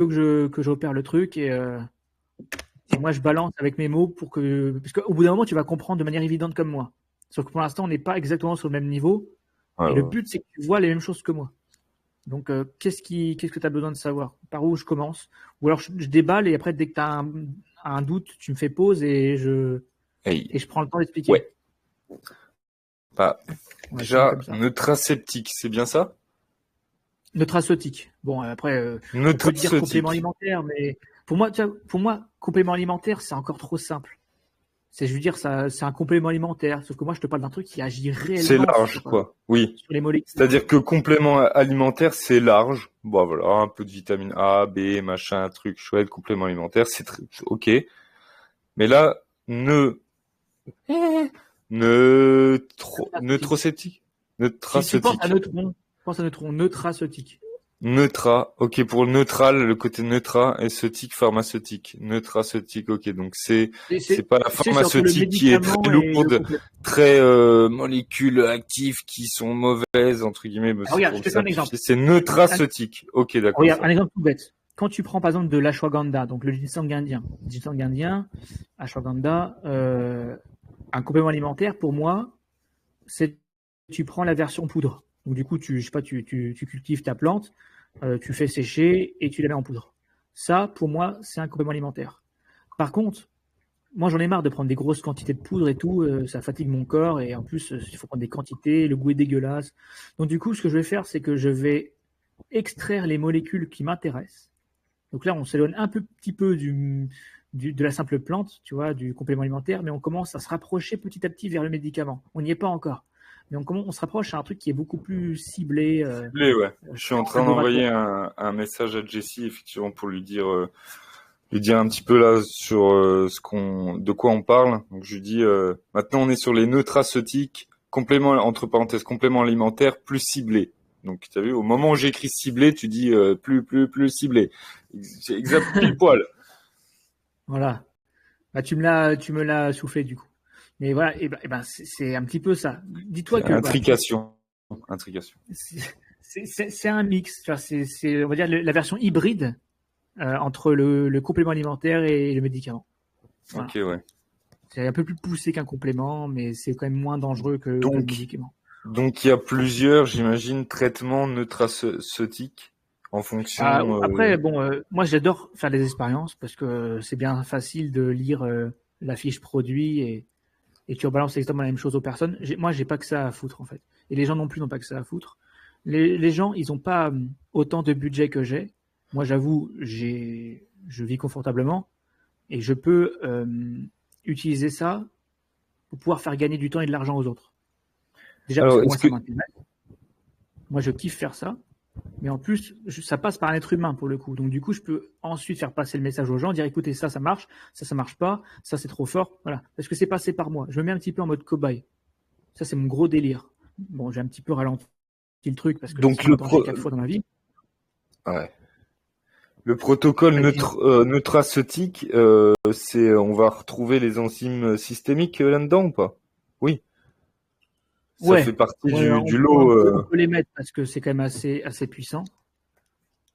que j'opère le truc et moi je balance avec mes mots parce qu'au bout d'un moment tu vas comprendre de manière évidente comme moi. Sauf que pour l'instant on n'est pas exactement sur le même niveau Ouais, et le ouais. but c'est que tu vois les mêmes choses que moi. Donc qu'est-ce que tu as besoin de savoir? Par où je commence? Ou alors je déballe et après dès que tu as un doute, tu me fais pause et Hey. je prends le temps d'expliquer. Ouais. Bah, On va essayer déjà, comme ça. nutraceutique, c'est bien ça? Nutraceutique. Bon, après, on peut dire complément Nutraceutique. alimentaire, mais pour moi, tu vois, complément alimentaire, c'est encore trop simple. Je veux dire, ça, c'est un complément alimentaire. Sauf que moi, je te parle d'un truc qui agit C'est réellement large, quoi. Oui. sur les molécules. C'est-à-dire que complément alimentaire, c'est large. Bon, voilà, un peu de vitamine A, B, machin, truc chouette, complément alimentaire, ok. Mais là, Nutraceutique. neutroceutique? Si tu Neutraceutique. pense à neutron, nutraceutique. Neutra, ok, pour le neutral, le côté neutra, et ceutique, pharmaceutique. Neutraceutique, ok, donc c'est pas la C'est entre le pharmaceutique qui est très médicament et le lourde, complément. très molécules actives qui sont mauvaises, entre guillemets, mais Ah, c'est regarde, pour je le te fais un exemple. simplifier. C'est neutraceutique. Ok, d'accord, Regarde, ça un va. exemple tout bête. Quand tu prends par exemple de l'ashwagandha, donc le ginseng indien, ashwagandha, un complément alimentaire, pour moi, c'est tu prends la version poudre. Donc du coup, je sais pas, tu cultives ta plante, tu fais sécher et tu la mets en poudre. Ça, pour moi, c'est un complément alimentaire. Par contre, moi, j'en ai marre de prendre des grosses quantités de poudre et tout, ça fatigue mon corps et en plus, il faut prendre des quantités, le goût est dégueulasse. Donc du coup, ce que je vais faire, c'est que je vais extraire les molécules qui m'intéressent. Donc là, on s'éloigne un petit peu de la simple plante, tu vois, du complément alimentaire, mais on commence à se rapprocher petit à petit vers le médicament. On n'y est pas encore. Mais on se rapproche à un truc qui est beaucoup plus ciblé, Ciblé, ouais. Je suis en en train laboratoire. d'envoyer un message à Jessie, effectivement, pour lui dire un petit peu là sur de quoi on parle. Donc je lui dis, maintenant on est sur les neutraceutiques, complément, entre parenthèses, complément alimentaire plus ciblé. Donc tu as vu, au moment où j'écris ciblé, tu dis plus ciblé. C'est exact, pile poil. Voilà. Bah, tu me l'as soufflé du coup. Mais voilà, c'est un petit peu ça. Dis-toi C'est que voilà, intrication. Intrication. c'est un mix. Tu vois, on va dire, la version hybride entre le complément alimentaire et le médicament. Ok, Voilà. ouais. C'est un peu plus poussé qu'un complément, mais c'est quand même moins dangereux que le Donc, médicament. donc il y a plusieurs, j'imagine, traitements neutraceutiques en fonction. Après, bon, moi j'adore faire des expériences parce que c'est bien facile de lire la fiche produit et tu rebalances exactement la même chose aux personnes. Moi, j'ai pas que ça à foutre en fait. Et les gens non plus n'ont pas que ça à foutre. Les gens, ils n'ont pas autant de budget que j'ai. Moi, j'avoue, je vis confortablement et je peux utiliser ça pour pouvoir faire gagner du temps et de l'argent aux autres. Déjà parce Alors, que moi, est-ce que ça m'intéresse. Moi, je kiffe faire ça. Mais en plus, ça passe par un être humain pour le coup. Donc du coup, je peux ensuite faire passer le message aux gens, dire écoutez, ça marche, ça marche pas, ça c'est trop fort. Voilà. Parce que c'est passé par moi. Je me mets un petit peu en mode cobaye. Ça, c'est mon gros délire. Bon, j'ai un petit peu ralenti le truc parce que donc ça m'a penché 4 fois dans ma vie. ouais. Le protocole Ouais, dis-moi. neutraceutique, c'est on va retrouver les enzymes systémiques là-dedans ou pas? Oui, ça fait Ouais, partie ouais, du lot. on peut les mettre parce que c'est quand même assez puissant.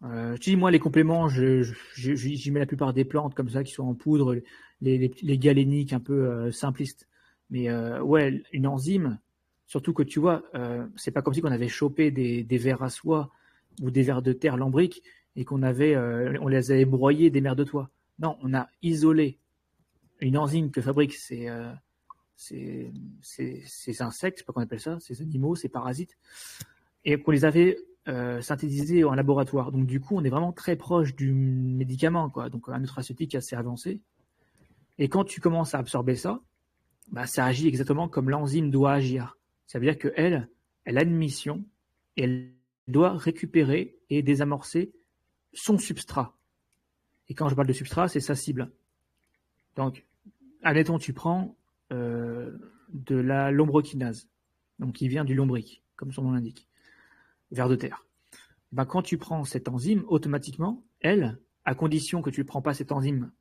Je dis, moi, les compléments, j'y mets la plupart des plantes comme ça qui sont en poudre, les galéniques un peu simplistes. Mais ouais, une enzyme, surtout que tu vois, c'est pas comme si on avait chopé des vers à soie ou des vers de terre lambriques et on les avait broyés des mers de toit. Non, on a isolé une enzyme que fabriquent ces, ces insectes, je sais pas comment on appelle ça, ces animaux, ces parasites, et qu'on les avait synthétisés en laboratoire. Donc du coup, on est vraiment très proche du médicament, quoi. Donc un nutraceutique assez avancé. Et quand tu commences à absorber ça, bah, ça agit exactement comme l'enzyme doit agir. Ça veut dire qu'elle, elle a une mission et elle doit récupérer et désamorcer son substrat. Et quand je parle de substrat, c'est sa cible. Donc, admettons, tu prends de la lombrokinase, donc qui vient du lombric, comme son nom l'indique, vers de terre. Ben, quand tu prends cette enzyme, automatiquement, elle, à condition que tu ne prends pas cette enzyme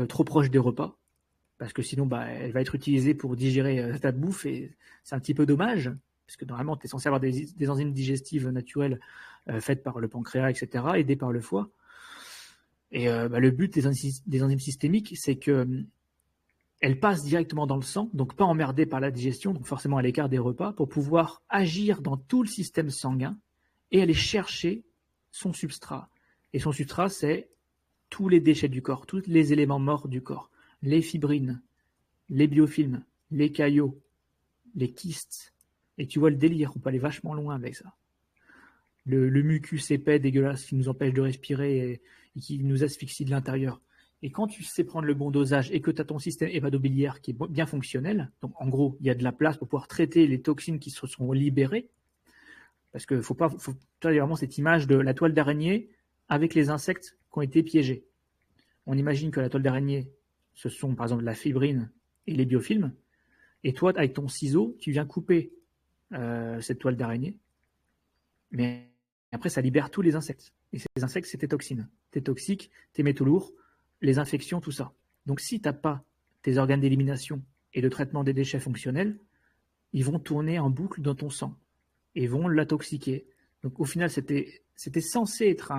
trop proche des repas, parce que sinon, bah, elle va être utilisée pour digérer ta bouffe et c'est un petit peu dommage, parce que normalement, tu es censé avoir des enzymes digestives naturelles faites par le pancréas, etc., aidées par le foie. Et le but des enzymes systémiques, c'est que elles passent directement dans le sang, donc pas emmerdées par la digestion, donc forcément à l'écart des repas, pour pouvoir agir dans tout le système sanguin et aller chercher son substrat. Et son substrat, c'est tous les déchets du corps, tous les éléments morts du corps, les fibrines, les biofilms, les caillots, les kystes. Et tu vois le délire, on peut aller vachement loin avec ça. Le mucus épais, dégueulasse, qui nous empêche de respirer et qui nous asphyxie de l'intérieur. Et quand tu sais prendre le bon dosage et que tu as ton système hépatobiliaire qui est bien fonctionnel, donc en gros, il y a de la place pour pouvoir traiter les toxines qui se sont libérées, parce que tu as vraiment cette image de la toile d'araignée avec les insectes qui ont été piégés. On imagine que la toile d'araignée, ce sont par exemple la fibrine et les biofilms, et toi, avec ton ciseau, tu viens couper cette toile d'araignée, mais après, ça libère tous les insectes. Et ces insectes, c'est tes toxines, tes toxiques, tes métaux lourds, les infections, tout ça. Donc, si tu n'as pas tes organes d'élimination et de traitement des déchets fonctionnels, ils vont tourner en boucle dans ton sang et vont l'intoxiquer. Donc, au final, c'était censé être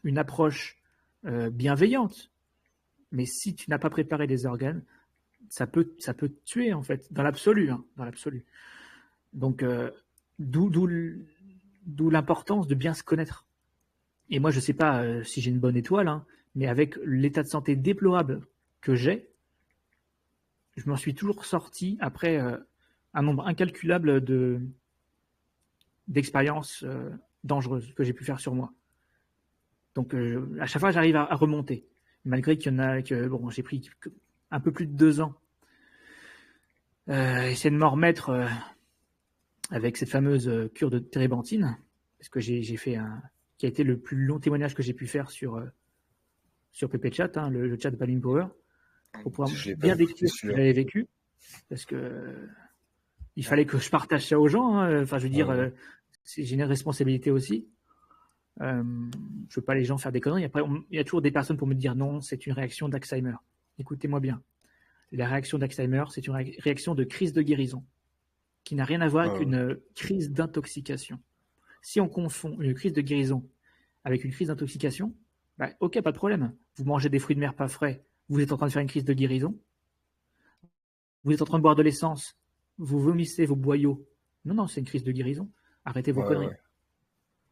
une approche bienveillante. Mais si tu n'as pas préparé les organes, ça peut te tuer, en fait, dans l'absolu. Hein, dans l'absolu. Donc, d'où l'importance de bien se connaître. Et moi, je ne sais pas si j'ai une bonne étoile, hein, mais avec l'état de santé déplorable que j'ai, je m'en suis toujours sorti après un nombre incalculable d'expériences dangereuses que j'ai pu faire sur moi. Donc, à chaque fois, j'arrive à remonter, malgré qu'il y en a que j'ai pris un peu plus de 2 ans. Essayer de m'en remettre avec cette fameuse cure de térébenthine, parce que j'ai fait qui a été le plus long témoignage que j'ai pu faire sur PP Chat, hein, le chat de Palm Power, pour pouvoir bien décrire ce que j'avais vécu, parce que il fallait que je partage ça aux gens. Hein. Enfin, je veux dire, j'ai une responsabilité aussi. Je veux pas les gens faire des conneries. Après, il y a toujours des personnes pour me dire non, c'est une réaction d'Alzheimer. Écoutez-moi bien. La réaction d'Alzheimer, c'est une réaction de crise de guérison, qui n'a rien à voir avec une crise d'intoxication. Si on confond une crise de guérison avec une crise d'intoxication, ok, pas de problème. Vous mangez des fruits de mer pas frais, vous êtes en train de faire une crise de guérison. Vous êtes en train de boire de l'essence, vous vomissez vos boyaux. Non, c'est une crise de guérison. Arrêtez vos conneries. Ouais.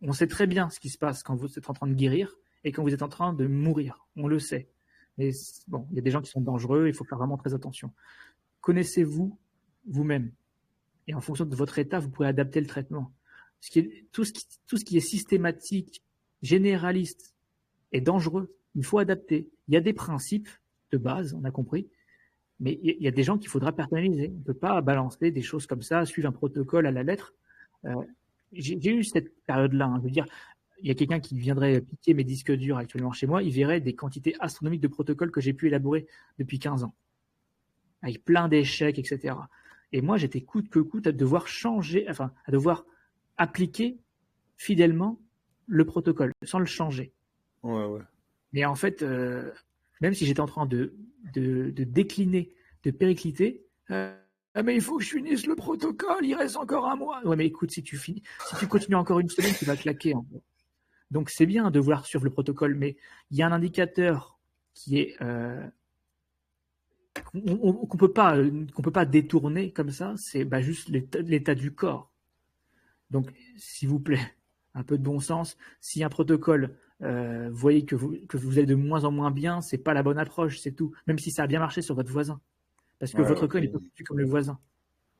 On sait très bien ce qui se passe quand vous êtes en train de guérir et quand vous êtes en train de mourir. On le sait. Mais bon, il y a des gens qui sont dangereux, il faut faire vraiment très attention. Connaissez-vous vous-même. Et en fonction de votre état, vous pouvez adapter le traitement. Tout ce qui est systématique, généraliste et dangereux, il faut adapter. Il y a des principes de base, on a compris, mais il y a des gens qu'il faudra personnaliser. On ne peut pas balancer des choses comme ça, suivre un protocole à la lettre. J'ai eu cette période-là. Hein. Je veux dire, il y a quelqu'un qui viendrait piquer mes disques durs actuellement chez moi, il verrait des quantités astronomiques de protocoles que j'ai pu élaborer depuis 15 ans, avec plein d'échecs, etc. Et moi, j'étais coûte que coûte à devoir changer, enfin, à devoir appliquer fidèlement le protocole, sans le changer. Ouais. Mais en fait, même si j'étais en train de décliner, de péricliter, mais il faut que je finisse le protocole, il reste encore 1 mois. Ouais, mais écoute, si tu continues encore 1 semaine, tu vas claquer. En fait. Donc, c'est bien de vouloir suivre le protocole, mais il y a un indicateur qui est qu'on peut pas détourner comme ça, c'est juste l'état du corps. Donc, s'il vous plaît, un peu de bon sens. Si un protocole, vous voyez que vous allez de moins en moins bien, c'est pas la bonne approche, c'est tout. Même si ça a bien marché sur votre voisin, parce que votre corps n'est pas conçu comme le voisin.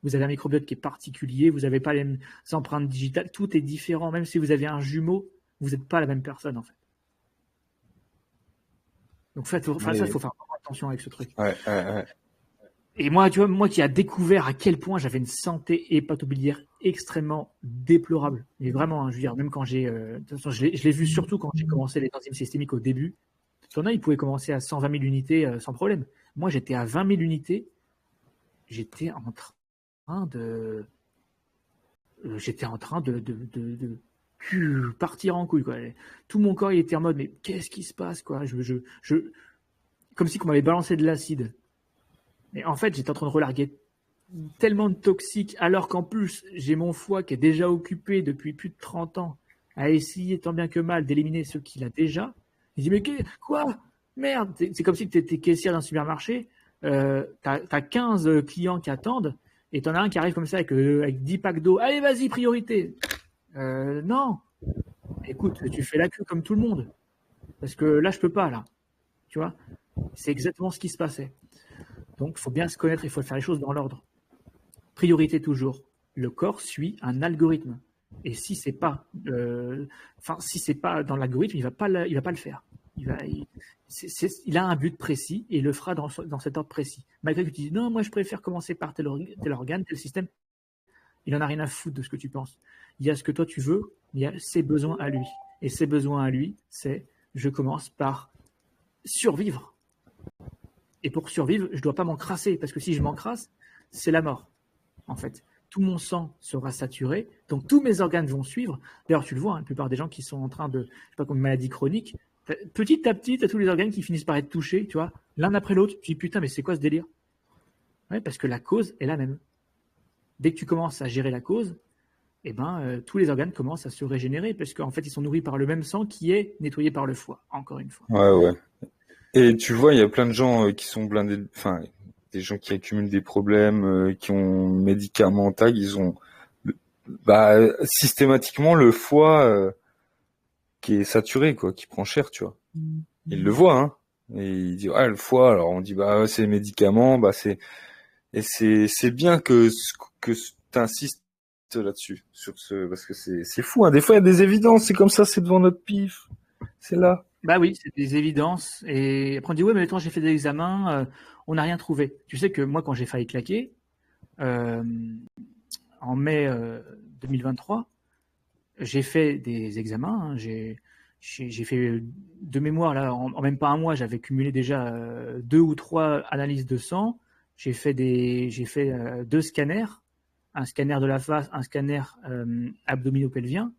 Vous avez un microbiote qui est particulier, vous n'avez pas les mêmes empreintes digitales, tout est différent. Même si vous avez un jumeau, vous n'êtes pas la même personne en fait. Donc ça, il faut faire vraiment attention avec ce truc. Ouais. Et moi, tu vois, moi qui a découvert à quel point j'avais une santé hépatobiliaire extrêmement déplorable. Mais vraiment, hein, je veux dire, même quand de toute façon, je l'ai vu surtout quand j'ai commencé les enzymes systémiques au début. T'en as, ils pouvaient commencer à 120 000 unités sans problème. Moi, j'étais à 20 000 unités. J'étais en train de partir en couille, quoi. Tout mon corps, il était en mode, mais qu'est-ce qui se passe, quoi? Comme si on m'avait balancé de l'acide. Mais en fait, j'étais en train de relarguer tellement de toxiques, alors qu'en plus, j'ai mon foie qui est déjà occupé depuis plus de 30 ans à essayer tant bien que mal d'éliminer ceux qu'il a déjà. Il dit, mais quoi? Merde, c'est comme si tu étais caissière d'un supermarché, t'as 15 clients qui attendent, et t'en as un qui arrive comme ça avec 10 packs d'eau. Allez, vas-y, priorité. Non, écoute, tu fais la queue comme tout le monde. Parce que là, je peux pas, là. Tu vois? C'est exactement ce qui se passait. Donc, il faut bien se connaître, il faut faire les choses dans l'ordre. Priorité toujours. Le corps suit un algorithme. Et si c'est pas, si c'est pas dans l'algorithme, il va pas le faire. Il a un but précis et il le fera dans cet ordre précis. Malgré que tu dis non, moi je préfère commencer par tel organe, tel système, il en a rien à foutre de ce que tu penses. Il y a ce que toi tu veux, il y a ses besoins à lui. Et ses besoins à lui, c'est je commence par survivre. Et pour survivre, je ne dois pas m'encrasser, parce que si je m'encrasse, c'est la mort, en fait. Tout mon sang sera saturé, donc tous mes organes vont suivre. D'ailleurs, tu le vois, la plupart des gens qui sont en train de, je sais pas, comme une maladie chronique, petit à petit, tu as tous les organes qui finissent par être touchés, tu vois, l'un après l'autre. Tu dis, putain, mais c'est quoi ce délire? Ouais, parce que la cause est la même. Dès que tu commences à gérer la cause, tous les organes commencent à se régénérer, parce qu'en fait, ils sont nourris par le même sang qui est nettoyé par le foie, encore une fois. Ouais. Et tu vois, il y a plein de gens qui sont blindés, enfin, des gens qui accumulent des problèmes, qui ont médicaments, ils ont systématiquement le foie qui est saturé, quoi, qui prend cher, tu vois. Ils le voient, hein. Et ils disent, le foie, alors on dit, c'est les médicaments, c'est bien que t'insistes là-dessus, parce que c'est fou, hein. Des fois, il y a des évidences, c'est comme ça, c'est devant notre pif. C'est là. Bah oui, c'est des évidences. Et après on dit, ouais, mais quand j'ai fait des examens, on n'a rien trouvé. Tu sais que moi, quand j'ai failli claquer, en mai 2023, j'ai fait des examens. Hein. J'ai fait de mémoire, là, en même pas un mois, j'avais cumulé déjà 2 ou 3 analyses de sang. J'ai fait 2 scanners, un scanner de la face, un scanner abdominopelvien.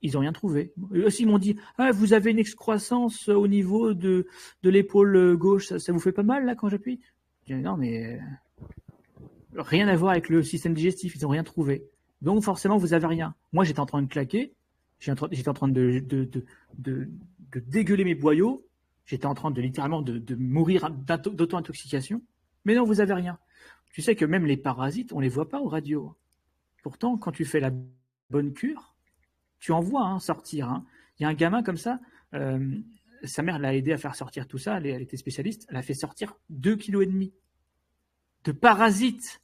Ils n'ont rien trouvé. Eux aussi, ils m'ont dit, vous avez une excroissance au niveau de l'épaule gauche, ça vous fait pas mal là quand j'appuie? Je dis, non, mais rien à voir avec le système digestif, ils n'ont rien trouvé. Donc forcément, vous avez rien. Moi, j'étais en train de claquer, j'étais en train de dégueuler mes boyaux, j'étais en train de littéralement de mourir d'auto-intoxication. Mais non, vous avez rien. Tu sais que même les parasites, on les voit pas aux radios. Pourtant, quand tu fais la bonne cure, tu en vois sortir. Hein. Il y a un gamin comme ça, sa mère l'a aidé à faire sortir tout ça, elle était spécialiste, elle a fait sortir 2,5 kg de parasites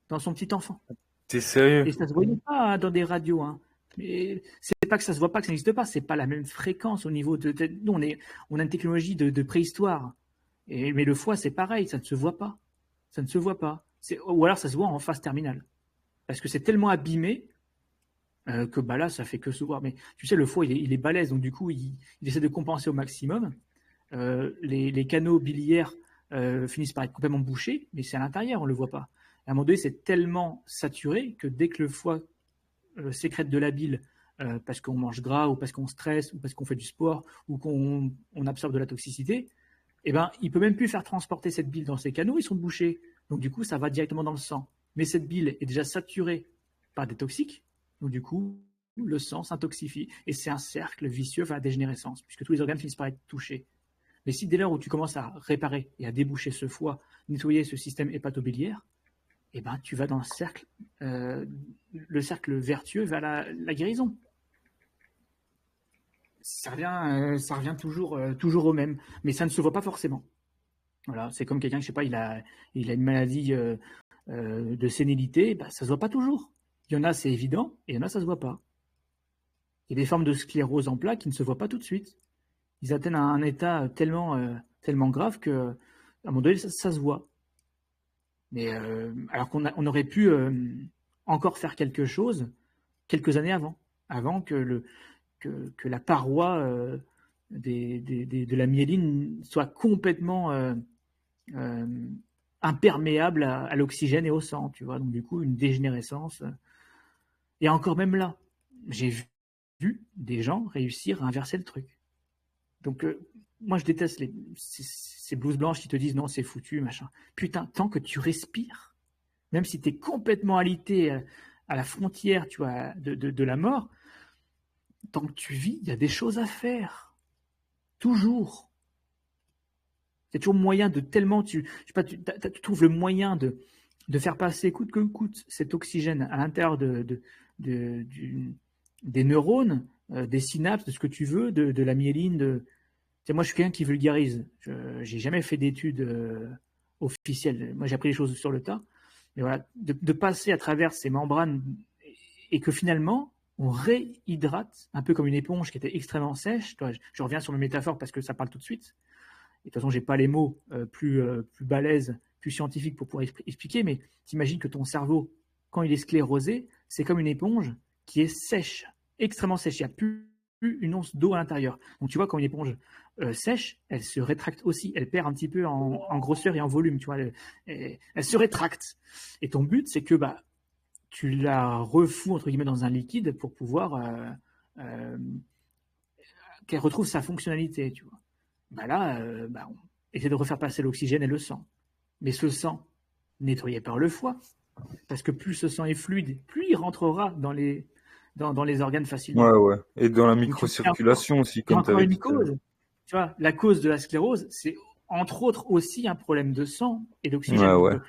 dans son petit enfant. T'es sérieux? Et ça se voyait pas dans des radios. Hein. Mais c'est pas que ça se voit pas, que ça n'existe pas, c'est pas la même fréquence au niveau de. Nous, on a une technologie de préhistoire. Mais le foie, c'est pareil, ça ne se voit pas. Ça ne se voit pas. Ou alors ça se voit en phase terminale. Parce que c'est tellement abîmé que là, ça fait que se voir. Mais tu sais, le foie, il est balèze, donc du coup, il essaie de compenser au maximum. Les canaux biliaires finissent par être complètement bouchés, mais c'est à l'intérieur, on ne le voit pas. À un moment donné, c'est tellement saturé que dès que le foie sécrète de la bile parce qu'on mange gras ou parce qu'on stresse ou parce qu'on fait du sport ou qu'on absorbe de la toxicité, il ne peut même plus faire transporter cette bile dans ses canaux, ils sont bouchés. Donc du coup, ça va directement dans le sang. Mais cette bile est déjà saturée par des toxiques, donc du coup, le sang s'intoxifie et c'est un cercle vicieux vers la dégénérescence, puisque tous les organes finissent par être touchés. Mais si dès lors où tu commences à réparer et à déboucher ce foie, nettoyer ce système hépatobiliaire, tu vas dans le cercle vertueux vers la guérison. Ça revient toujours au même, mais ça ne se voit pas forcément. Voilà, c'est comme quelqu'un, je sais pas, il a une maladie de sénilité, ça se voit pas toujours. Il y en a, c'est évident, et il y en a, ça se voit pas. Il y a des formes de sclérose en plaques qui ne se voient pas tout de suite. Ils atteignent un état tellement grave que, à un moment donné, ça se voit. Mais alors qu'on aurait pu encore faire quelque chose quelques années avant que la paroi de la myéline soit complètement imperméable à l'oxygène et au sang, tu vois. Donc du coup, une dégénérescence. Et encore même là, j'ai vu des gens réussir à inverser le truc. Donc moi, je déteste ces blouses blanches qui te disent non, c'est foutu, machin. Putain, tant que tu respires, même si tu es complètement alité à la frontière, tu vois, de la mort, tant que tu vis, il y a des choses à faire. Toujours. C'est toujours moyen de tellement, je sais pas, tu trouves le moyen de faire passer coûte que coûte cet oxygène à l'intérieur des neurones, des synapses, de ce que tu veux, de la myéline. Moi, je suis quelqu'un qui vulgarise. Je n'ai jamais fait d'études officielles. Moi, j'ai appris les choses sur le tas. Mais voilà, de passer à travers ces membranes et que finalement, on réhydrate, un peu comme une éponge qui était extrêmement sèche. Je reviens sur mes métaphores parce que ça parle tout de suite. Et de toute façon, je n'ai pas les mots plus balèzes, plus scientifiques pour pouvoir expliquer, mais t'imagines que ton cerveau, quand il est sclérosé, c'est comme une éponge qui est sèche, extrêmement sèche. Il n'y a plus une once d'eau à l'intérieur. Donc tu vois, quand une éponge sèche, elle se rétracte aussi. Elle perd un petit peu en grosseur et en volume. Tu vois, elle se rétracte. Et ton but, c'est que tu la refous entre guillemets dans un liquide pour pouvoir qu'elle retrouve sa fonctionnalité. Tu vois. Là, on essaie de refaire passer l'oxygène et le sang. Mais ce sang, nettoyé par le foie, parce que plus ce sang est fluide, plus il rentrera dans les organes facilement. Ouais. Et dans la Donc, microcirculation aussi, il y a comme tu encore avais une dit. cause. Tu vois, la cause de la sclérose, c'est entre autres aussi un problème de sang et d'oxygène, Ouais, donc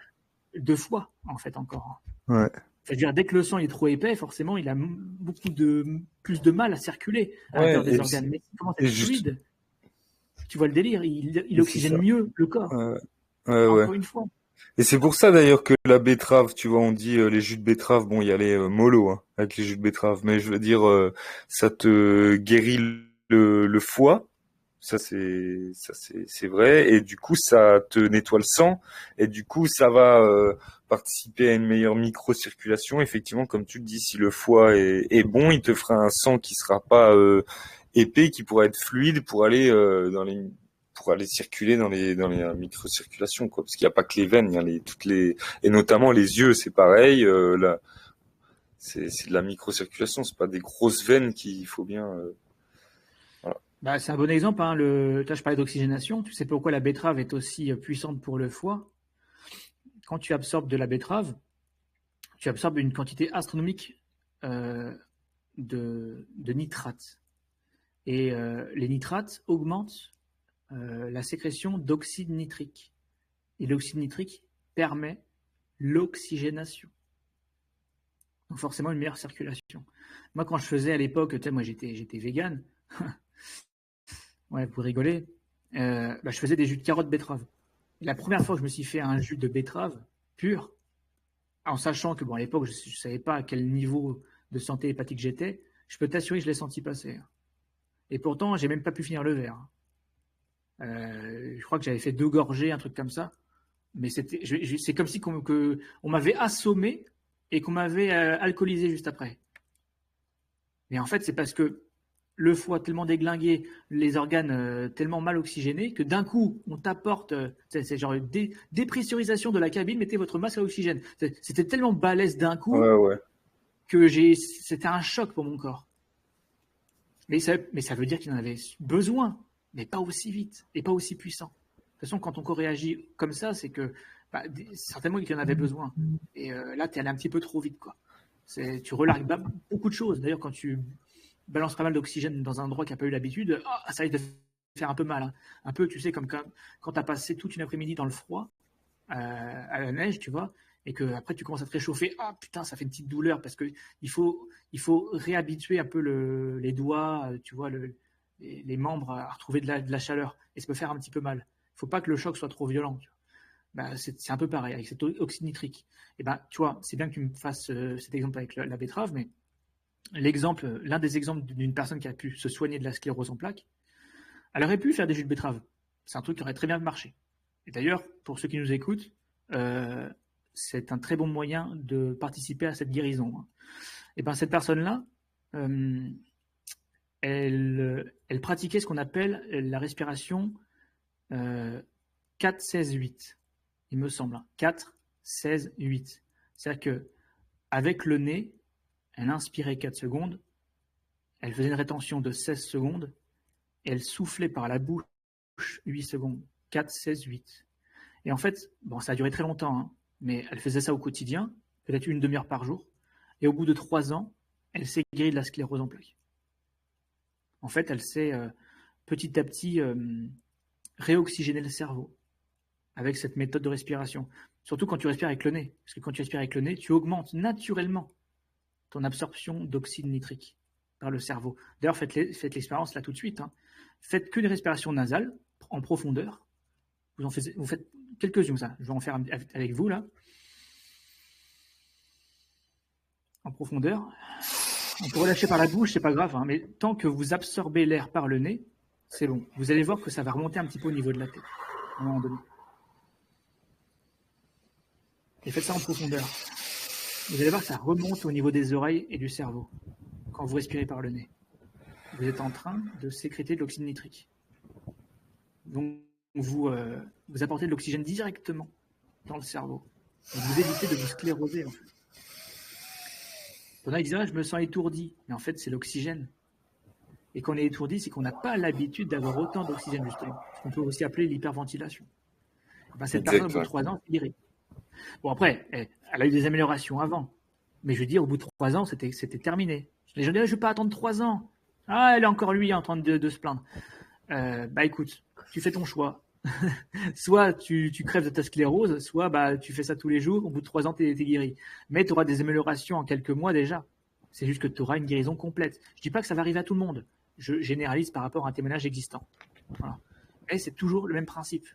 ouais. de foie, en fait, encore. Ouais. C'est-à-dire, dès que le sang est trop épais, forcément, il a plus de mal à circuler à Ouais, l'intérieur des organes. Mais comment et c'est juste. fluide, tu vois le délire, il C'est oxygène ça. mieux le corps, Ouais. encore une fois. Et c'est pour ça d'ailleurs que la betterave, tu vois, on dit les jus de betterave, bon, il y a les mollo avec les jus de betterave, mais je veux dire, ça te guérit le foie, c'est vrai, et du coup ça te nettoie le sang, et du coup ça va participer à une meilleure microcirculation. Effectivement, comme tu le dis, si le foie est bon, il te fera un sang qui sera pas épais, qui pourra être fluide pour aller circuler dans les microcirculations, quoi. Parce qu'il n'y a pas que les veines, il y a et notamment les yeux, c'est pareil. Là, c'est de la microcirculation, c'est pas des grosses veines qu'il faut bien. Voilà. C'est un bon exemple. Hein, là, je parlais d'oxygénation. Tu sais pourquoi la betterave est aussi puissante pour le foie? Quand tu absorbes de la betterave, tu absorbes une quantité astronomique euh, de nitrates. Et les nitrates augmentent la sécrétion d'oxyde nitrique. Et l'oxyde nitrique permet l'oxygénation. Donc forcément une meilleure circulation. Moi, quand je faisais à l'époque, moi j'étais vegan. Ouais, pour rigoler. Je faisais des jus de carottes betterave. La première fois que je me suis fait un jus de betterave pur, en sachant que à l'époque, je ne savais pas à quel niveau de santé hépatique j'étais, je peux t'assurer que je l'ai senti passer. Et pourtant, j'ai même pas pu finir le verre. Je crois que j'avais fait 2 gorgées, un truc comme ça. Mais c'est comme si on m'avait assommé et qu'on m'avait alcoolisé juste après. Mais en fait, c'est parce que le foie tellement déglingué, les organes tellement mal oxygénés, que d'un coup, on t'apporte, c'est genre une dépressurisation de la cabine, mettez votre masque à oxygène. C'était tellement balèze d'un coup Ouais. que c'était un choc pour mon corps. Mais ça veut dire qu'il en avait besoin, mais pas aussi vite et pas aussi puissant. De toute façon, quand ton corps réagit comme ça, c'est que certainement qu'il en avait besoin. Et là, tu es allé un petit peu trop vite, quoi. Tu relargues beaucoup de choses. D'ailleurs, quand tu balances pas mal d'oxygène dans un endroit qui n'a pas eu l'habitude, ça risque de faire un peu mal. Hein. Un peu, tu sais, comme quand tu as passé toute une après-midi dans le froid, à la neige, tu vois, et que après tu commences à te réchauffer. Ah putain, ça fait une petite douleur parce que il faut réhabituer un peu les doigts, tu vois, les membres à retrouver de la chaleur. Et ça peut faire un petit peu mal. Il faut pas que le choc soit trop violent. Tu vois. C'est un peu pareil avec cet oxyde nitrique. Et tu vois, c'est bien que tu me fasses cet exemple avec la betterave, mais l'un des exemples d'une personne qui a pu se soigner de la sclérose en plaques, elle aurait pu faire des jus de betterave. C'est un truc qui aurait très bien marché. Et d'ailleurs, pour ceux qui nous écoutent, c'est un très bon moyen de participer à cette guérison. Et cette personne-là, elle pratiquait ce qu'on appelle la respiration 4-16-8, il me semble. 4-16-8. C'est-à-dire qu'avec le nez, elle inspirait 4 secondes, elle faisait une rétention de 16 secondes, et elle soufflait par la bouche 8 secondes. 4-16-8. Et en fait, ça a duré très longtemps, hein, mais elle faisait ça au quotidien, peut-être une demi-heure par jour. Et au bout de 3 ans, elle s'est guérie de la sclérose en plaques. En fait, elle s'est petit à petit réoxygéner le cerveau avec cette méthode de respiration. Surtout quand tu respires avec le nez. Parce que quand tu respires avec le nez, tu augmentes naturellement ton absorption d'oxyde nitrique par le cerveau. D'ailleurs, faites l'expérience là tout de suite. Hein. Faites qu'une respiration nasale en profondeur. Vous faites quelques-unes, ça. Je vais en faire avec vous là. En profondeur. On peut relâcher par la bouche, c'est pas grave, hein, mais tant que vous absorbez l'air par le nez, c'est bon. Vous allez voir que ça va remonter un petit peu au niveau de la tête, à un moment donné. Et faites ça en profondeur. Vous allez voir que ça remonte au niveau des oreilles et du cerveau quand vous respirez par le nez. Vous êtes en train de sécréter de l'oxyde nitrique. Donc, vous apportez de l'oxygène directement dans le cerveau. Donc, vous évitez de vous scléroser, en fait. Il disait, je me sens étourdi. Mais en fait, c'est l'oxygène. Et quand on est étourdi, c'est qu'on n'a pas l'habitude d'avoir autant d'oxygène, justement. Ce qu'on peut aussi appeler l'hyperventilation. Cette personne, au bout de 3 ans, c'est guéri. Bon, après, elle a eu des améliorations avant. Mais je veux dire, au bout de 3 ans, c'était terminé. Les gens disaient, je ne vais pas attendre 3 ans. Ah, elle est encore lui en train de se plaindre. Écoute, tu fais ton choix. Soit tu crèves de ta sclérose, soit tu fais ça tous les jours, au bout de 3 ans, tu es guéri. Mais tu auras des améliorations en quelques mois déjà. C'est juste que tu auras une guérison complète. Je ne dis pas que ça va arriver à tout le monde. Je généralise par rapport à un témoignage existant. Voilà. Mais c'est toujours le même principe.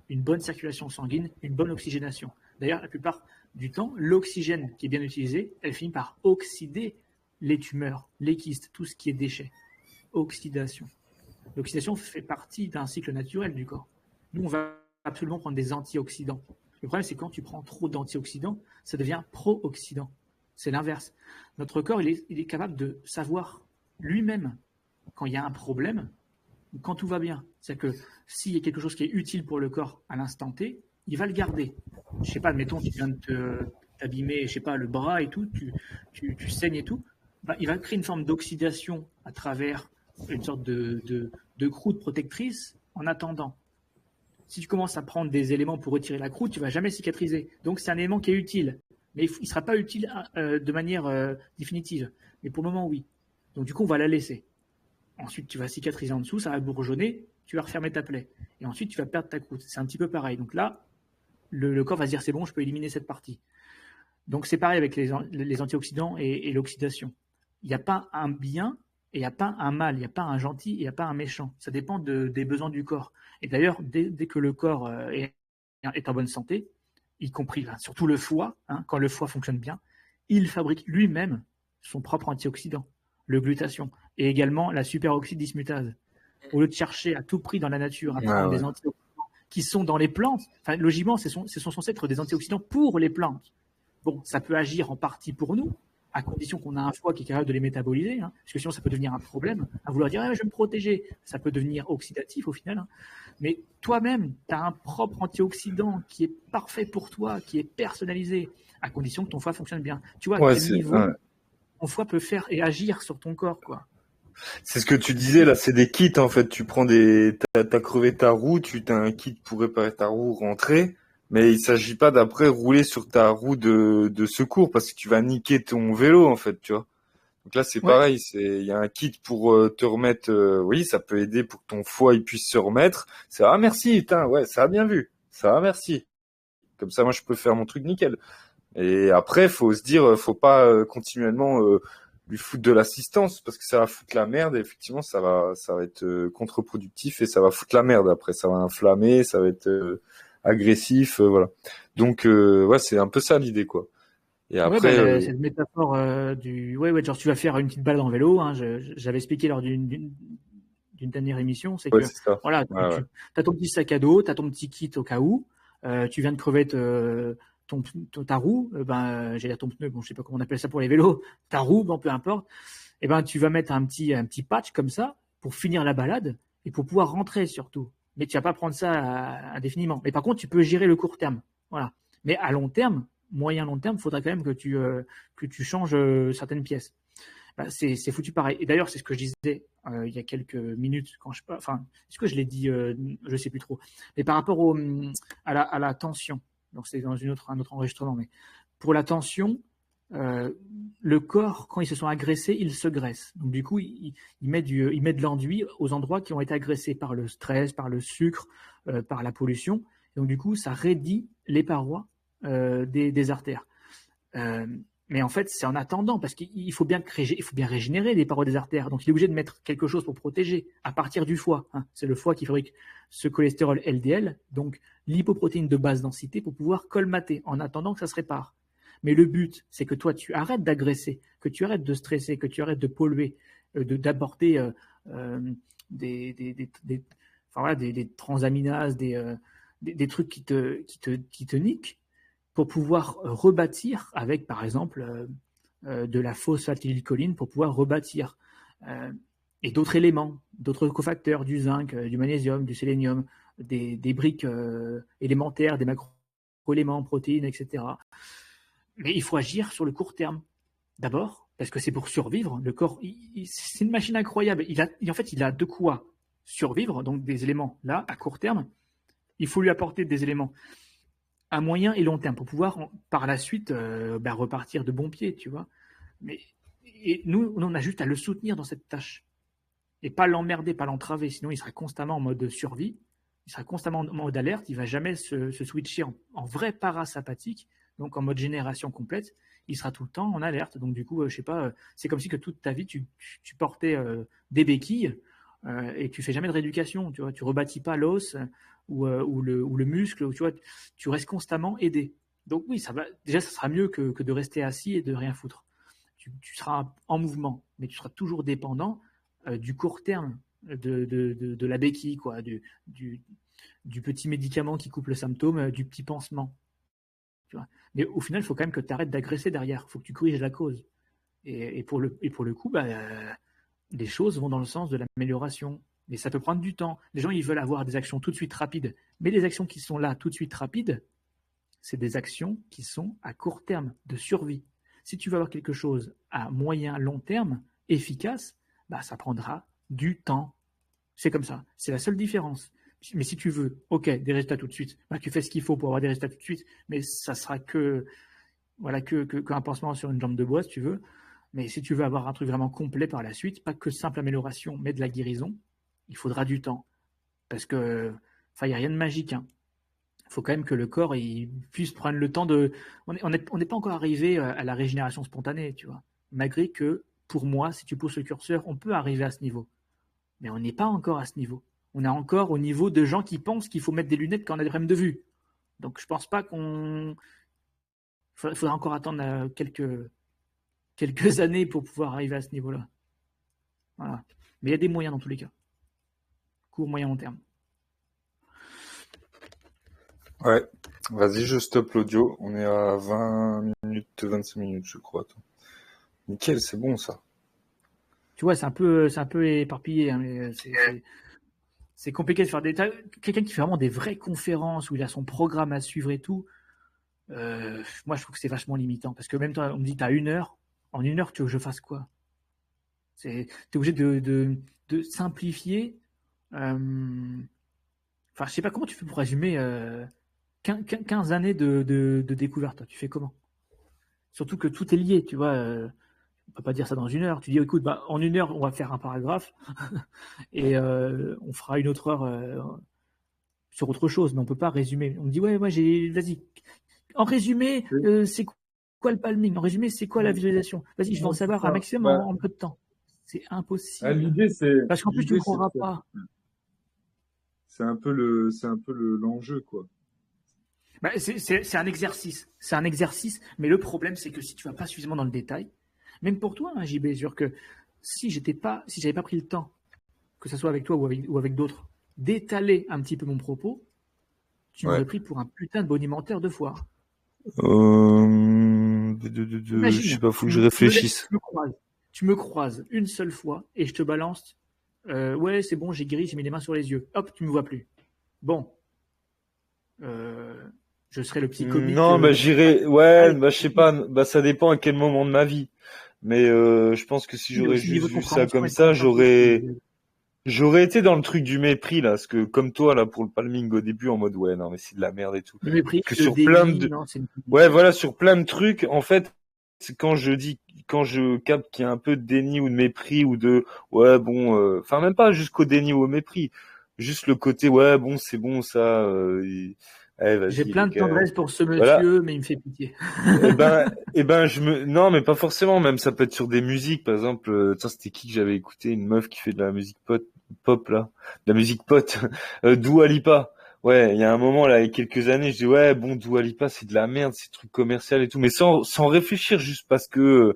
Une bonne circulation sanguine, une bonne oxygénation. D'ailleurs, la plupart du temps, l'oxygène qui est bien utilisé, elle finit par oxyder les tumeurs, les kystes, tout ce qui est déchets. Oxydation. L'oxydation fait partie d'un cycle naturel du corps. Nous, on va absolument prendre des antioxydants. Le problème, c'est quand tu prends trop d'antioxydants, ça devient pro-oxydant. C'est l'inverse. Notre corps, il est capable de savoir lui-même quand il y a un problème ou quand tout va bien. C'est-à-dire que s'il y a quelque chose qui est utile pour le corps à l'instant T, il va le garder. Je ne sais pas, admettons, tu viens de t'abîmer, je sais pas, le bras et tout, tu saignes et tout, il va créer une forme d'oxydation à travers une sorte de croûte protectrice en attendant. Si tu commences à prendre des éléments pour retirer la croûte, tu ne vas jamais cicatriser. Donc, c'est un élément qui est utile. Mais il ne sera pas utile de manière définitive. Mais pour le moment, oui. Donc, du coup, on va la laisser. Ensuite, tu vas cicatriser en dessous, ça va bourgeonner, tu vas refermer ta plaie. Et ensuite, tu vas perdre ta croûte. C'est un petit peu pareil. Donc là, le corps va se dire, c'est bon, je peux éliminer cette partie. Donc, c'est pareil avec les antioxydants et l'oxydation. Il n'y a pas un bien et il n'y a pas un mal, il n'y a pas un gentil et il n'y a pas un méchant. Ça dépend des besoins du corps. Et d'ailleurs, dès que le corps est en bonne santé, y compris surtout le foie, quand le foie fonctionne bien, il fabrique lui-même son propre antioxydant, le glutathion, et également la superoxyde dismutase. Au lieu de chercher à tout prix dans la nature à prendre des antioxydants qui sont dans les plantes, logiquement, ce sont censés être des antioxydants pour les plantes. Bon, ça peut agir en partie pour nous, à condition qu'on a un foie qui est capable de les métaboliser, parce que sinon ça peut devenir un problème, à vouloir dire je vais me protéger, ça peut devenir oxydatif au final. Mais toi-même, tu as un propre antioxydant qui est parfait pour toi, qui est personnalisé, à condition que ton foie fonctionne bien. Tu vois, à quel niveau ton foie peut faire et agir sur ton corps, quoi. C'est ce que tu disais là, c'est des kits en fait. Tu prends t'as crevé ta roue, t'as un kit pour réparer ta roue, rentrer. Mais il s'agit pas d'après rouler sur ta roue de secours parce que tu vas niquer ton vélo en fait, tu vois. Donc là c'est pareil, il y a un kit pour te remettre. Oui, ça peut aider pour que ton foie il puisse se remettre. C'est merci, putain, ouais, ça a bien vu, ça va merci. Comme ça moi je peux faire mon truc nickel. Et après faut se dire, faut pas continuellement lui foutre de l'assistance parce que ça va foutre la merde. Et effectivement ça va être contre-productif et ça va foutre la merde après, ça va inflammer, ça va être agressif, voilà. Donc c'est un peu ça l'idée quoi. Et après cette métaphore genre tu vas faire une petite balade en vélo, j'avais expliqué lors d'une dernière émission, c'est que ça. voilà, tu as ton petit sac à dos, tu as ton petit kit au cas où, tu viens de crever ta roue, j'allais dire ton pneu, bon je sais pas comment on appelle ça pour les vélos, ta roue, bon peu importe, et tu vas mettre un petit patch comme ça pour finir la balade et pour pouvoir rentrer surtout. Mais tu vas pas prendre ça indéfiniment. Mais par contre, tu peux gérer le court terme. Voilà. Mais à long terme, moyen long terme, il faudra quand même que tu changes certaines pièces. C'est foutu pareil. Et d'ailleurs, c'est ce que je disais il y a quelques minutes est-ce que je l'ai dit, je sais plus trop. Mais par rapport à la tension. Donc c'est dans un autre enregistrement. Mais pour la tension, le corps, quand ils se sont agressés, il se graisse. Donc du coup, il met de l'enduit aux endroits qui ont été agressés par le stress, par le sucre, par la pollution. Donc du coup, ça raidit les parois des artères. Mais en fait, c'est en attendant, parce qu'il faut bien régénérer les parois des artères. Donc il est obligé de mettre quelque chose pour protéger, à partir du foie. Hein. C'est le foie qui fabrique ce cholestérol LDL, donc l'hypoprotéine de basse densité, pour pouvoir colmater, en attendant que ça se répare. Mais le but, c'est que toi, tu arrêtes d'agresser, que tu arrêtes de stresser, que tu arrêtes de polluer, d'apporter des transaminases, des trucs qui te niquent, pour pouvoir rebâtir avec, par exemple, de la phosphatidylcholine, pour pouvoir rebâtir. Et d'autres éléments, d'autres cofacteurs, du zinc, du magnésium, du sélénium, des briques élémentaires, des macroéléments, protéines, etc. Mais il faut agir sur le court terme. D'abord, parce que c'est pour survivre. Le corps, c'est une machine incroyable. En fait, il a de quoi survivre, donc des éléments là, à court terme. Il faut lui apporter des éléments à moyen et long terme pour pouvoir, par la suite, repartir de bon pied, tu vois. Et nous, on a juste à le soutenir dans cette tâche. Et pas l'emmerder, pas l'entraver. Sinon, il sera constamment en mode survie. Il sera constamment en mode alerte. Il ne va jamais se switcher en vrai parasympathique. Donc en mode génération complète, il sera tout le temps en alerte. Donc du coup, je sais pas, c'est comme si que toute ta vie, tu portais des béquilles et tu fais jamais de rééducation. Tu vois, tu rebâtis pas l'os ou le muscle. Tu vois, tu restes constamment aidé. Donc oui, ça sera mieux que de rester assis et de rien foutre. Tu seras en mouvement, mais tu seras toujours dépendant du court terme de la béquille, quoi, du petit médicament qui coupe le symptôme, du petit pansement. Tu vois. Mais au final, il faut quand même que tu arrêtes d'agresser derrière. Il faut que tu corriges la cause. Et pour le coup, les choses vont dans le sens de l'amélioration. Mais ça peut prendre du temps. Les gens, ils veulent avoir des actions tout de suite rapides. Mais les actions qui sont là tout de suite rapides, c'est des actions qui sont à court terme, de survie. Si tu veux avoir quelque chose à moyen, long terme, efficace, ça prendra du temps. C'est comme ça. C'est la seule différence. Mais si tu veux, des résultats tout de suite, tu fais ce qu'il faut pour avoir des résultats tout de suite, mais ça sera qu'un pansement sur une jambe de bois, si tu veux. Mais si tu veux avoir un truc vraiment complet par la suite, pas que simple amélioration, mais de la guérison, il faudra du temps. Parce que, il n'y a rien de magique. Hein. Il faut quand même que le corps il puisse prendre le temps de. On n'est pas encore arrivé à la régénération spontanée, tu vois. Malgré que, pour moi, si tu pousses le curseur, on peut arriver à ce niveau. Mais on n'est pas encore à ce niveau. On est encore au niveau de gens qui pensent qu'il faut mettre des lunettes quand on a des problèmes de vue. Donc je pense pas il faudra encore attendre quelques années pour pouvoir arriver à ce niveau-là. Voilà. Mais il y a des moyens dans tous les cas. Court, moyen, long terme. Ouais. Vas-y, je stoppe l'audio. On est à 20 minutes, 25 minutes, je crois. Nickel, c'est bon ça. Tu vois, c'est un peu éparpillé, hein, mais c'est compliqué de faire quelqu'un qui fait vraiment des vraies conférences où il a son programme à suivre et tout. Moi, je trouve que c'est vachement limitant parce que même toi, on me dit, t'as 1 heure. En 1 heure, tu veux que je fasse quoi? T'es obligé de simplifier. Je sais pas comment tu fais pour résumer 15 années de découverte. Toi. Tu fais comment? Surtout que tout est lié, tu vois. On peut pas dire ça dans 1 heure. Tu dis, écoute, en 1 heure, on va faire un paragraphe et on fera une autre heure sur autre chose. Mais on peut pas résumer. On me dit, ouais, vas-y. En résumé, c'est quoi le palming? En résumé, c'est quoi la visualisation? Vas-y, je vais en savoir un maximum en peu de temps. C'est impossible. L'idée, c'est. Parce qu'en plus, tu ne croiras pas. C'est un peu l'enjeu, quoi. C'est un exercice. C'est un exercice. Mais le problème, c'est que si tu vas pas suffisamment dans le détail, même pour toi, hein, JB, sûr que si j'avais pas pris le temps, que ce soit avec toi ou avec d'autres, d'étaler un petit peu mon propos, tu m'aurais pris pour un putain de bonimenteur de foire. Je sais pas, faut que je réfléchisse. Tu me croises une seule fois et je te balance. Ouais, c'est bon, j'ai guéri, j'ai mis les mains sur les yeux. Hop, tu me vois plus. Bon. Je serai le petit comique. Non, j'irai. Ouais, je sais pas. Ça dépend à quel moment de ma vie. Mais je pense que si j'aurais juste vu ça comme ça, j'aurais été dans le truc du mépris là, parce que comme toi là pour le palming au début en mode ouais non mais c'est de la merde et tout. Le mépris, que sur plein de. Ouais, voilà, sur plein de trucs en fait. quand je capte qu'il y a un peu de déni ou de mépris ou de, ouais, bon, enfin, même pas jusqu'au déni ou au mépris. Juste le côté, ouais, bon, c'est bon, ça, J'ai vas-y, plein les de gars. tendresse pour ce Voilà. monsieur, mais il me fait pitié. Non, mais pas forcément. Même ça peut être sur des musiques, par exemple. Tiens, c'était qui que j'avais écouté? Une meuf qui fait de la musique pop là, de la musique pote. Dua Lipa. Ouais, il y a un moment là, il y a quelques années, je dis ouais, bon, Dua Lipa, c'est de la merde, c'est trucs commercial et tout, mais sans réfléchir, juste parce que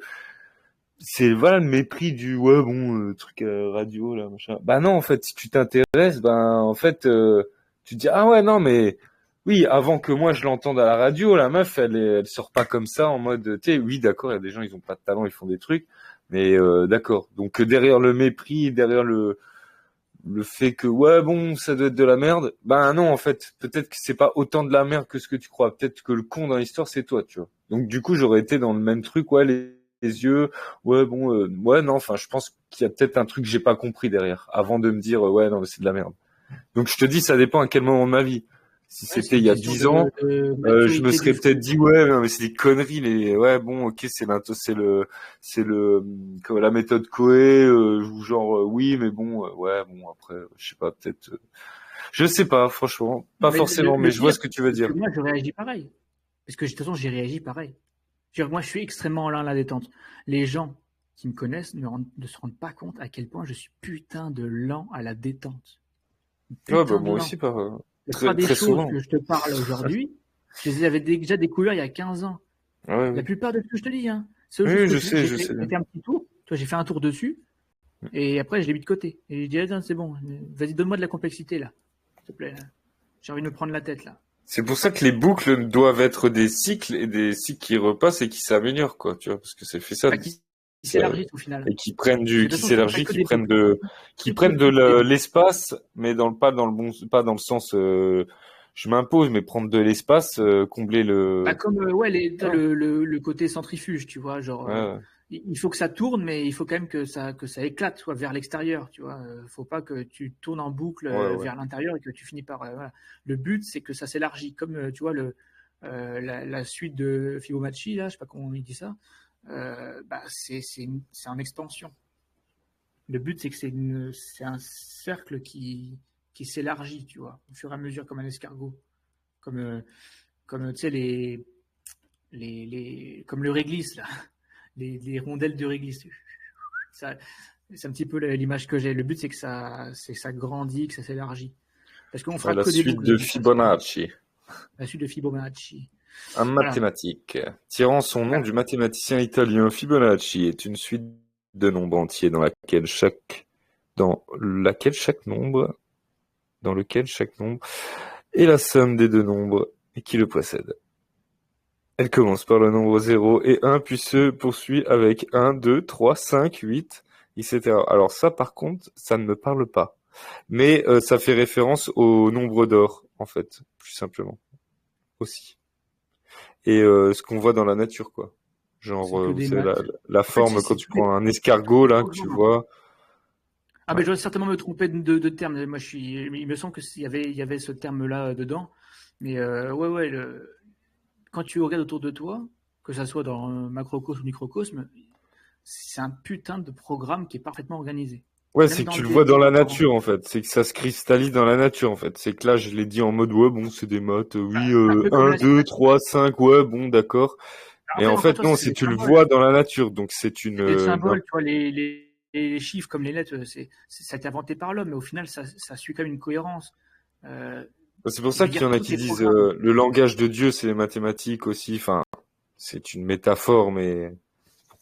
c'est voilà le mépris du ouais, bon, truc radio là, machin. Bah non, en fait, si tu t'intéresses, ben en fait, tu te dis ah ouais, non, mais oui, avant que moi je l'entende à la radio, la meuf, elle sort pas comme ça en mode, tu sais, oui, d'accord, il y a des gens, ils ont pas de talent, ils font des trucs, mais d'accord. Donc derrière le mépris, derrière le fait que ouais, bon, ça doit être de la merde, ben non, en fait, peut-être que c'est pas autant de la merde que ce que tu crois. Peut-être que le con dans l'histoire, c'est toi, tu vois. Donc du coup, j'aurais été dans le même truc, ouais, les yeux, ouais, bon, ouais, non, enfin, je pense qu'il y a peut-être un truc que j'ai pas compris derrière, avant de me dire, ouais, non, mais c'est de la merde. Donc je te dis, ça dépend à quel moment de ma vie. Si Ouais, c'est c'était il une y a question 10 ans, de je me maturité du serais peut-être fruit. dit ouais, non, mais c'est des conneries les ouais bon ok c'est le comme la méthode Coué ou genre oui mais bon ouais bon après je sais pas peut-être je sais pas franchement pas Mais forcément mais le je vois pire, ce que tu veux c'est que dire. moi, je réagis pareil. Parce que de toute façon, j'ai réagi pareil. Je veux dire, moi, je suis extrêmement lent à la détente. Les gens qui me connaissent ne se rendent pas compte à quel point je suis putain de lent à la détente. Ouais bah Putain de moi lent. aussi pas La plupart très des très choses souvent. que je te parle aujourd'hui, je les avais déjà découvert il y a 15 ans. Ouais La oui plupart de ce que je te dis, hein. C'est oui juste oui, que je sais j'ai bien. fait un petit tour. Tu vois, j'ai fait un tour dessus. Et après, je l'ai mis de côté. Et j'ai dit, ah, c'est bon. Vas-y, donne-moi de la complexité, là. S'il te plaît. Là. J'ai envie de me prendre la tête, là. C'est pour ça que les boucles doivent être des cycles et des cycles qui repassent et qui s'améliorent quoi tu vois parce que c'est fait ça Bah, qui s'élargissent au final. et Parce que de toute qui façon, je ne fais pas s'élargit, que des boucles. qui prennent de Que des boucles. l'espace, mais pas dans le bon, pas dans le sens, je m'impose, mais prendre de l'espace, combler Bah, le, comme ouais, voilà. le côté centrifuge, tu vois, genre Ouais, il faut que ça tourne, mais il faut quand même que ça éclate, soit vers l'extérieur, tu vois. Faut pas que tu tournes en boucle ouais, ouais. vers l'intérieur et que tu finis par voilà. Le but, c'est que ça s'élargit, comme tu vois la suite de Fibonacci là, je sais pas comment on dit ça. Bah c'est en expansion. Le but, c'est que c'est un cercle qui s'élargit, tu vois, au fur et à mesure, comme un escargot, comme comme tu sais comme le réglisse là, les rondelles de réglisse. Ça, c'est un petit peu l'image que j'ai. Le but, c'est que ça grandit, que ça s'élargit. Parce qu'on Ouais, fera la que des suite boucles de de toute façon. Fibonacci, La suite de Fibonacci. en Voilà. mathématiques, tirant son nom Voilà. du mathématicien italien Fibonacci, est une suite de nombres entiers dans lequel chaque nombre est la somme des deux nombres et qui le précède. Elle commence par le nombre 0 et 1, puis se poursuit avec 1, 2, 3, 5, 8, etc. Alors ça, par contre, ça ne me parle pas. Mais ça fait référence au nombre d'or, en fait, plus simplement, aussi. Et ce qu'on voit dans la nature, quoi. Genre, C'est que vous des savez, maths. la En fait, forme, quand c'est tu tous les prends un escargot, là, que tu programmes. vois. Ah, Ouais. ben, je dois certainement me tromper de terme. Moi, il me semble il y avait ce terme-là dedans. Mais ouais, ouais, quand tu regardes autour de toi, que ça soit dans un macrocosme ou microcosme, c'est un putain de programme qui est parfaitement organisé. Ouais, Même c'est que dans tu le le vois dans la développement. nature, en fait. C'est que ça se cristallise dans la nature, en fait. C'est que là, je l'ai dit en mode, ouais, bon, c'est des maths, oui, Un peu comme 1, la. 2, 3, 5, ouais, bon, d'accord. En Mais fait, en encore une fait, fois, non, c'est c'est des tu le symboles. vois dans la nature, donc c'est C'est des symboles, tu vois, les chiffres comme les lettres, ça a été inventé par l'homme, mais au final, ça suit quand même une cohérence. Euh, c'est pour je ça veux qu'il y dire, en a tous qui ces disent programmes. le langage de Dieu, c'est les mathématiques aussi. Enfin, c'est une métaphore, mais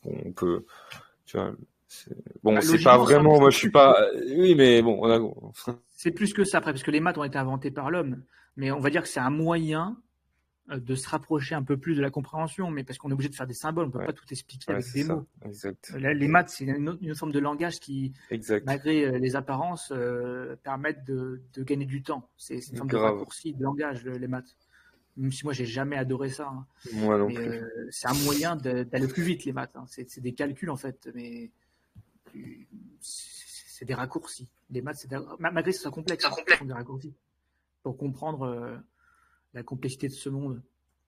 on peut, tu vois, c'est- bon, Bah, c'est pas logiquement, vraiment. Moi, je suis pas. Oui, mais bon, on a. c'est plus que ça après, parce que les maths ont été inventés par l'homme. Mais on va dire que c'est un moyen de se rapprocher un peu plus de la compréhension, mais parce qu'on est obligé de faire des symboles, on ne peut Ouais, pas tout expliquer ouais, avec c'est des ça, mots. exact, Les exact, maths, c'est une forme de langage qui, exact. malgré les apparences, permettent de gagner du temps. C'est une forme de Grave. raccourci de langage, les maths. Même si moi, j'ai jamais adoré ça, hein. Moi non Mais plus. c'est un moyen d'aller plus vite, les maths, hein. C'est des calculs, en fait, mais c'est des raccourcis. Les maths, malgré que ce soit complexe, hein, ce sont des raccourcis pour comprendre la complexité de ce monde.